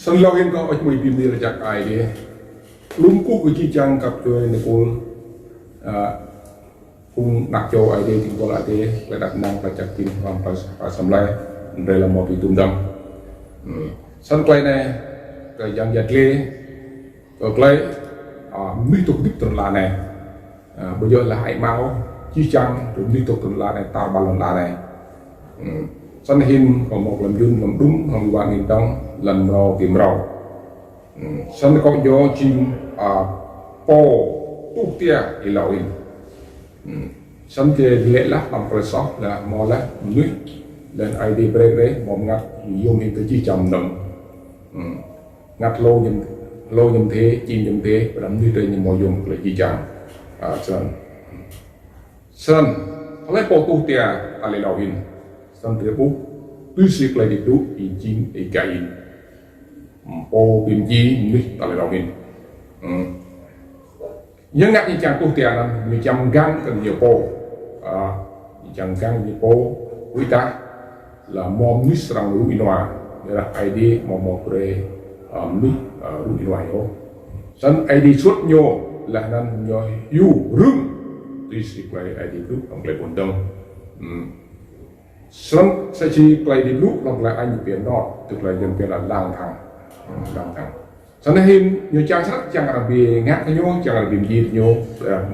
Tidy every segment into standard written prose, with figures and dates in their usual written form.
sân lâu yên có ở mùi phim đi là chắc ai đi lúng cú cái chi chăng cặp chơi này cũng đặt cho ai đi thì có lại thế lại đặt năng phải chặt tim hoặc phải sắm lại đây là một cái tung đâm sân quay này cái dàn dệt lê ở đây mỹ tục tiếp tuần là này bây giờ là hải máu chi chăng rồi mỹ tục tuần là này tạo ba lần là này sân hình còn một lần dun làm đúng hàng vạn nghìn đồng lần rò kiếm rò sân có gió chim po tu tia thì lậu sân thì lệ lắc làm cái sóc là mò lắc núi lên ai đi break đấy một ngắt dùng hình tới chi chậm đồng ngắt lô nhầm thế chim nhầm thế và làm như thế nhưng mò dùng là chi chậm sân lấy po tu tia ta lấy lậu hình sân thì bút tuy siết lại được đủ ý chim ý cày po tìm chi núi ta lấy lậu hình nhưng ngắt như chàng tu tia là người chăm gan cần nhiều po chàng gan nhiều po quý ta là mom nít sang lũ inoa đây là ID mom pre nít lũ inoa yo sân ID suốt nhô là nên nhô yu rung tuy sĩ play ID lúc ông play bốn đông sân sẽ chỉ play đi lúc ông lại anh biển nọ tức là dân kia là lang thang sân này hình nhiều trang sắc chẳng là bị ngắt cái nhô chẳng là bị gì nhô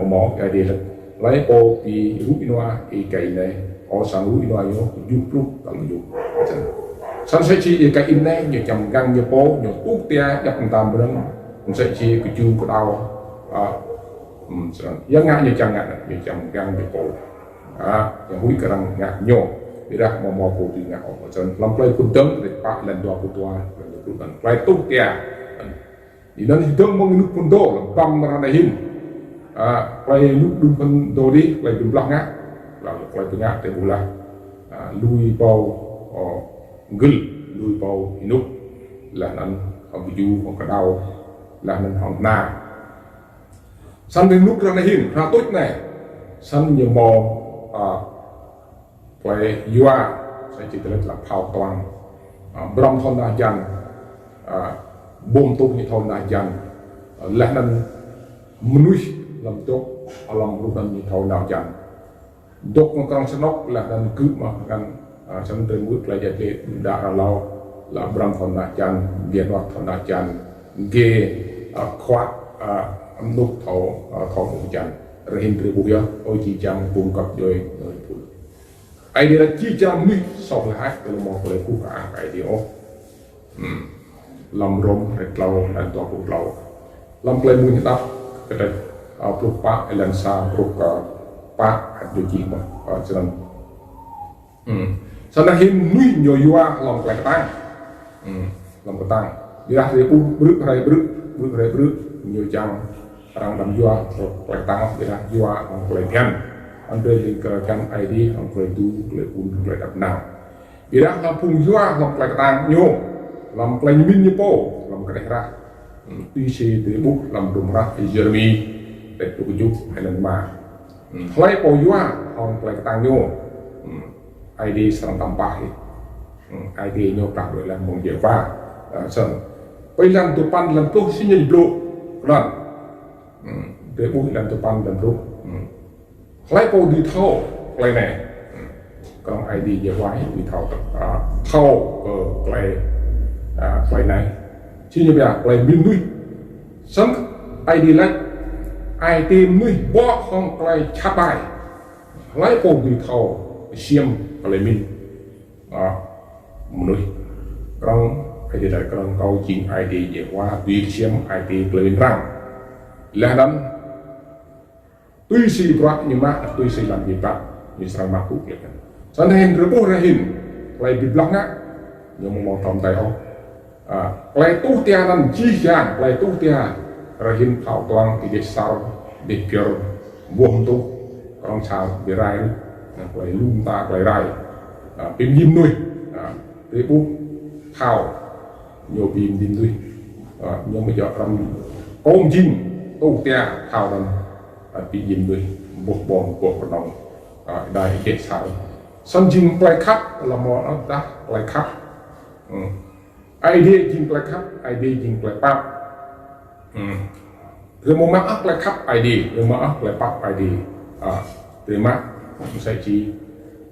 mò ID là lấy po thì lũ inoa thì cái này ở sang lũ inoa yo giúp lúc tận giúp sân sẽ chỉ cái in này nhiều chầm găng nhiều po nhiều út tia đặt tạm bên đó cũng sẽ chỉ cái chu của đau dân ngã nhiều chầm găng nhiều po những mũi cái răng ngã nhô để ra mò cổ thì ngã ở sân làm play quân tấm để bắt lần đua của tua lần play út tia thì nó thì tấm mong nước quân đô là băm ra này hình play lúc đun quân đô đi play đun lắc ngã là play từ ngã tới bù la lui bao gül lui bao inuk là nên học du hoặc cả đau là nên học na sân đến lúc ra này hình ra tốt này sân nhiều mò play yua sẽ chỉ tới là phao toàn brom thon đa dàn bom tung như thon đa dàn là nên menui làm tốt làm lúc nên như thon đa dàn đốt con con sân ốc là nên cứ mà gần sân tới bước là giải quyết đã là lâu là bram thon đa dàn việt hoặc thon đa dàn ghê khoát âm nút thổ một dàn rồi hình từ bùi ôi chỉ chăng cùng cặp rồi ai đi là chỉ chăng mi sau là hai từ một cái cú cả cái điều làm rôm rồi lâu là toàn bộ lâu làm play mui hết cái này plug pa lần sau plug pa ada jiwa jalan sana hin nui nyoyua lòng cái tang lòng cái tang dia dia pun beruk nhiều chang orang dalam jua cái tang dia jua lòng cái pian anda link kan ID lòng cái tu cái pun cái đặt nào dia làm pun jua lòng cái tang nyo lòng cái min như po lòng cái ra tuy si từ bút làm đùng ra Jeremy để tụ giúp hay lần mà lấy po yua ông play tang nyo ID sang tambah ID nyo tak boleh lah mengjawab sen pilihan depan dalam tu sini di blok kan debu dalam depan dalam blok lấy po di thau play này còn ID jawab di thau play này chỉ như vậy play min nuôi sen ID lấy ID nuôi bỏ không play chắp bài lấy po di thau siam play min nuôi con hay là con câu chuyện ID về qua tuy siam ID play răng là đâm tuy si berat nhưng mà tuy si làm gì bạn như sang mặc cũng vậy cho nên rồi bố ra hình play bị block á nhưng mà một trong tay ông play tu tia nan chi giang play tu tia rồi hình thảo toàn thì để sao để kiểu buông tu con sao bị rai play lung ta play rai pin dim nuôi để bố thảo nhiều pin dim nuôi nhưng mà giờ làm ôm chim tu tia thảo đầm pin dim nuôi buộc bòn đồng đại kết sao sân chim play khắp là một nó ta play khắp idea jing plek khắp idea jing plek pap rồi một mắt ấp plek khắp idea rồi mắt ấp plek pap idea rồi mắt sẽ chỉ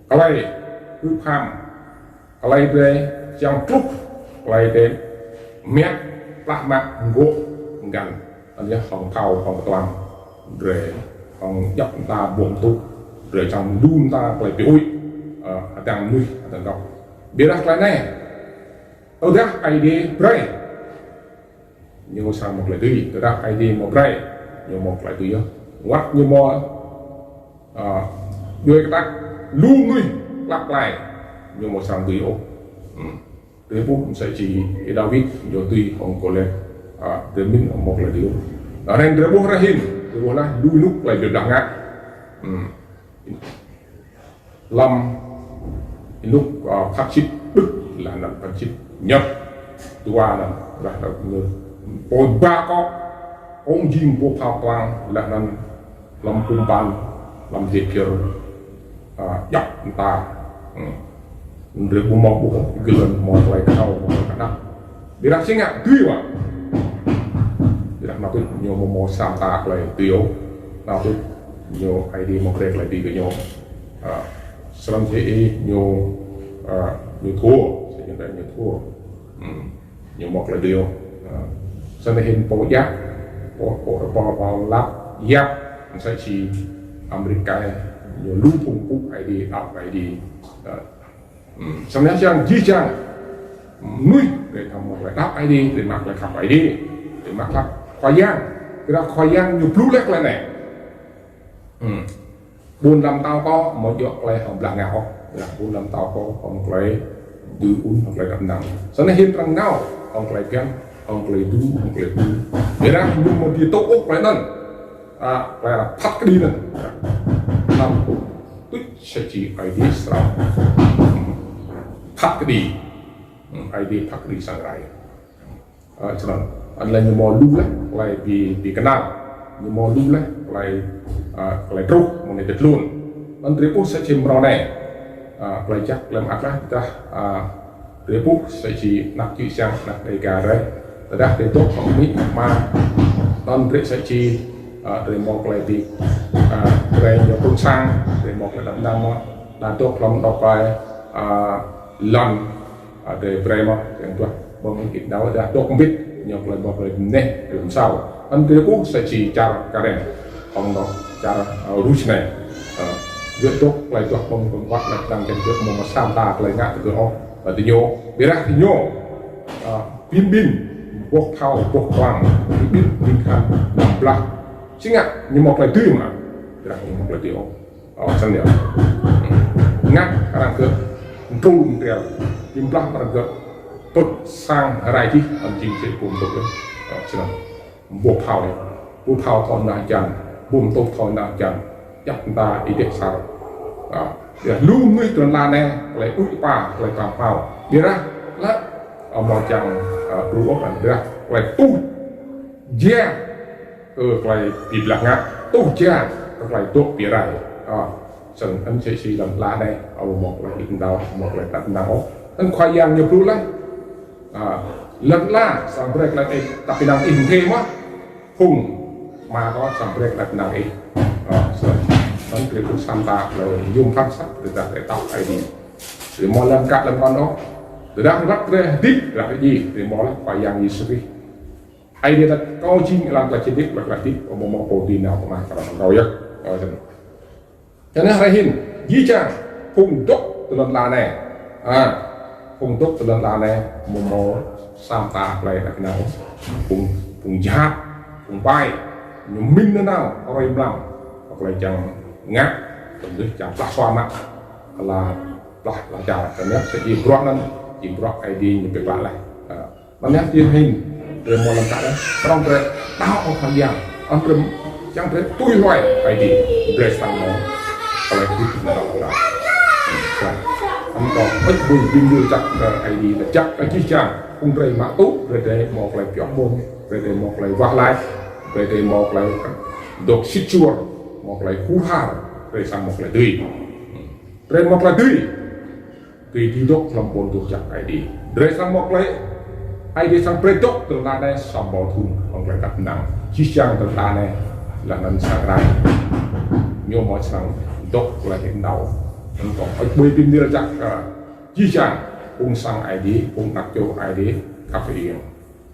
cái này cứ phàm cái này về trong trúc cái này về mẹ lạ mặt gỗ gần anh nhớ phòng thầu phòng toàn rồi phòng dọc ta buồn tu rồi trong đun ta phải biểu đang nuôi đang đọc biết cái này ở đó idea break nhưng sao một lại tùy từ đó idea một break nhưng một lại tùy quát như mò đuôi cái tắc luôn nuôi lặp lại nhưng một sao tùy ốc tới phút sẽ chỉ David rồi tùy không có lên tới mình một lại tùy ở đây tới bố ra hình tới bố là lui lúc lại được đặng ngã lâm lúc phát chip đức là nằm phát chip nhập qua là người bồi ba có ông dinh bộ pháo quang là nằm làm cung ban làm việc kia dọc ta được một món bộ cái lần món lại khâu món cả năm để đặt sinh ạ tùy mà để đặt nào tôi nhiều một món sam ta lại tiêu nào tôi nhiều ID một rệt lại đi với nhau sẵn thế nhiều thua sẽ nhận ra nhiều thua nhiều một là điều sẵn hình bộ giáp bộ lắp giáp sẽ chỉ America nhiều lưu phùng phúc ID đọc ID sẵn thế chẳng chỉ chẳng nuôi để làm một lại đáp ID để mặc lại khắp ID để mặc lại khoai giang cái đó khoai giang nhiều blue lek lại này buôn làm tao có một giọt lại hỏng là ngạo là buôn làm tao có hỏng lại đưa uống hỏng lại đậm nặng sau này hiện rằng nào hỏng lại kém hỏng lại đưa hỏng lại đưa để ra dùng một điều tốt ốc lại nâng lại là phát cái đi nè làm tôi sẽ chỉ ID sao phát cái đi ID phát cái đi sang lại cho nên anh là nhiều mò lưu lại vì cái nào nhiều mò lưu lại trúc một này được luôn anh tripu sẽ chìm vào này lại chắc làm ác là ta tripu sẽ chỉ nạp chữ sang nạp đầy cả đấy ta để tốtของmỹ mà anh tripu sẽ chỉ để một lại vì để nhiều công sang để một là đậm đâm là tốt lắm đọc bài lần để prema yang tua bang kita dah ada tốt không biết nhiều lại một lại nè làm sao anh tripu sẽ chỉ cara karen ông đó cara rus này việc tốt lại tốt không còn bắt lại tăng chân trước mà sam ta lại ngã từ họ và từ nhô biết ra thì nhô pin pin quốc thao quốc hoàng pin pin khan làm bạc chính ạ nhưng một lại tươi mà là một lại tiểu ở trong điều ngắt karang ke trung điều pin bạc karang ke tốt sang rai chi anh chính sẽ cùng tốt đấy cho nên quốc thao thon đại trần buông tốt thon đại trần chắc ta ý đẹp sao luôn người tuần la nè lại út pa lại càng phao đi ra là một chàng rú ốc anh ra lại tu yeah lại bị lạc ngã tu yeah lại tốt bị rải sân anh sẽ xì làm la này một lại in đào một lại đặt đào anh khoai giang nhiều lúc lắm lần la sang break lại tapi nang in thêm á hùng mà có sang break đặt nang inมันคือผู้สัมผัสเลยยุ่งพักสักหรือจะได้ตับไอดีหรือมอลล์กัดลำพันđóหรือได้รับเรื่องดิบหลักยี่หรือมอลล์ไปยังยี่สิบไอเดียก็จริงหลังจากดิบหลักดิบมอโปรตีนเอามากับเราเยอะฉะนั้นอะไรเห็นยี่จ้าพุ่งตกตลอดลาแน่พุ่งตกตลอดลาแน่มอสัมตาอะไรแบบนั้นพุ่งยับพุ่งไปยุ่งมิ้นนั่นเอาอะไรบ้างอะไรจังngắt từ chẳng platform á là chào cái nét sẽ chìm rock nên chìm rock ID những việc lạ này nó nét thiên hình rồi một lần cả đấy trong cái đau ông tham gia ông trầm chẳng thế tôi loại ID rồi sang nó lại đi tìm đọc đó ông còn ít buồn bình như chắc ID là chắc cái chi chăng không rơi mã tốt rồi để một lại chọn môn rồi để một lại vác lại rồi để một lại đột xích chua một lại cú hà rồi sang một lại tùy rồi một lại tùy đi đốt làm bồn thuộc chặt cái đi rồi sang một lại ai đi sang pretok từ là đây sầm bò thun hoặc là cặp nặng chỉ sang từ là này là nên sang đây nhiều mọi sang đốt là hiện đầu nên còn ở bên bên đi là chắc chỉ sang cũng sang ai đi cũng đặt chỗ ai đi cà phê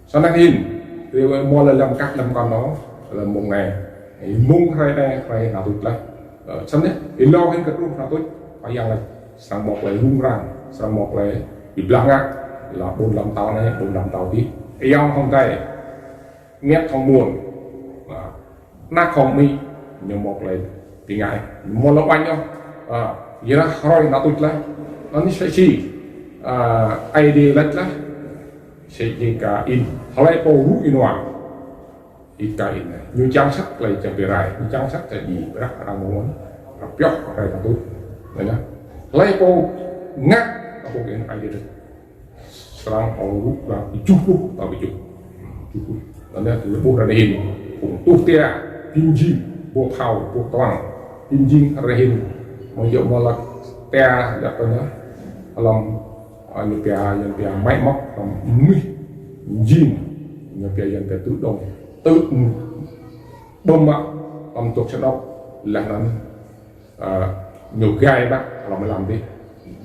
sau này hin thì mua là làm các làm con nó là một ngày mung hay đây hay nào tụt lại xong đấy thì lo hết cái lúc nào tụt phải rằng là sang một lại hung răng sang một lại bị lăng á là bốn làm tàu này bốn làm tàu đi yêu không tay nghe không buồn nát không mi nhưng một lại thì ngại một lâu anh không vậy đó rồi nào tụt lại nó sẽ chi ID lật lá sẽ gì cả in họ lại bầu hút in hoàng ít cái in này như trang sắc lại chẳng về lại như trang sắc là gì rất là muốn biết ở đây là tốt đấy nhá lấy bầu ngắt ở bộ cái ID này sekarang bầu hút là cukup tao bị cukup đó là từ bộ ra đây cùng tu tia pinjin bộ thầu bộ toàn pinjin ra hình mà dụ mà là tia là cái nhá lòng những cái máy móc làm mi jean những cái tự động tự bơm ạ làm thuộc cho nó là nó nhiều gai bác là mới làm đi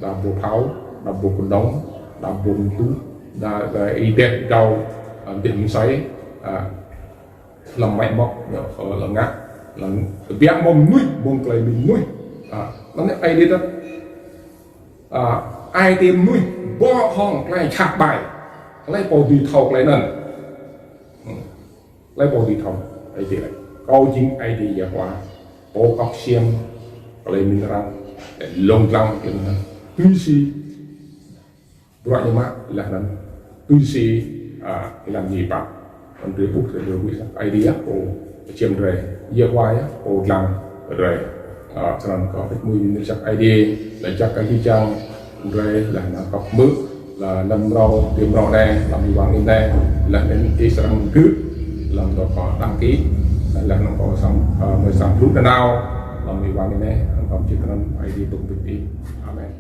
là bộ tháo là bộ quần đóng là bộ tú là y tế đầu điện xoáy làm máy móc ở là ngắt là biết mông nuôi mông cây mình nuôi nó ai đi đó ai tìm nuôi bỏ hong lại chặt bài lấy bộ đi thầu lại nè lấy bộ đi thầu ai đi lại câu chính ai đi giờ qua bộ cọc xiêm lấy mình răng để lồng răng cái này tuy si loại như mà là nó tuy si làm gì bạn còn tới bút thì được biết ai đi á bộ chiêm rề giờ qua á bộ răng rề cho nên có cái mùi mình chắc ai đi lại chắc cái chi trang rồi là nó có mức là làm rau tiêm rau đen làm gì bằng đây là đến cái sản cứ làm nó có đăng ký là nó có xong mới sản lúc nào làm gì bằng đây còn chỉ cần ai đi tụng việc đi amen.